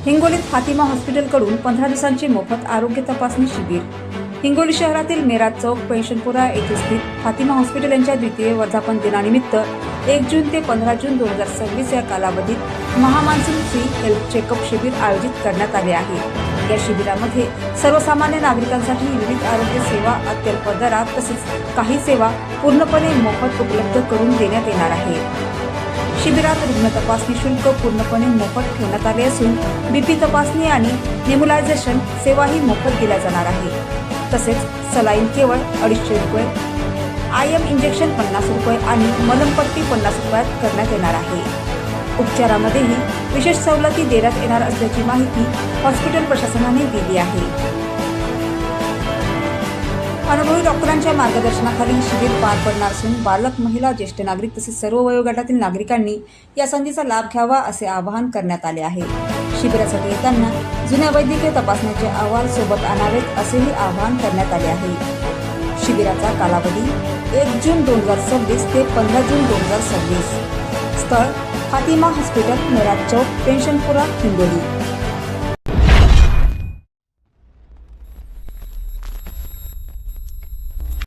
हिंगोलीत फातिमा हॉस्पिटलकडून 15 दिवसांचे मोफत आरोग्य तपासणी शिबिर। हिंगोली शहरातील मेराज चौक पेन्शनपुरा येथे स्थित फातिमा हॉस्पिटल यांच्या द्वितीय वर्धापन दिनानिमित्त 1 जून ते 15 जून 2026 या कालावधीत महामान्सून फ्री हेल्थ चेकअप शिबिर आयोजित करण्यात आले आहे। या शिबिरामध्ये सर्वसामान्य नागरिकांसाठी विविध आरोग्य सेवा अत्यल्प दरात तसेच काही सेवा पूर्णपणे मोफत उपलब्ध करून देण्यात येणार आहे। शिबिरात रुग्ण तपासणी शुल्क पूर्णपणे मोफत ठेवण्यात आले असून बीपी तपासणी आणि नेबुलायझेशन सेवाही मोफत दिल्या जाणार आहे। तसेच सलाईन केवळ 250 रुपये, IM इंजेक्शन 50 रुपये आणि मलमपट्टी 50 रुपयात करण्यात येणार आहे। उपचारामध्येही विशेष सवलती देण्यात येणार असल्याची माहिती हॉस्पिटल प्रशासनाने दिली आहे। अनुभवी डॉक्टरांच्या मार्गदर्शनाखाली शिबिर पार पडणार असून बालक, महिला, ज्येष्ठ नागरिक तसेच सर्व वयोगटातील नागरिकांनी या संधीचा लाभ घ्यावा असे आवाहन करण्यात आले आहे। शिबिरासाठी येताना जुन्या वैद्यकीय तपासण्याचे अहवाल सोबत आणावेत असेही आवाहन करण्यात आले आहे। शिबिराचा कालावधी 1 जून 2026 ते 15 जून 2026। स्थळ फातिमा हॉस्पिटल, मेराज चौक, पेन्शनपुरा, हिंगोली।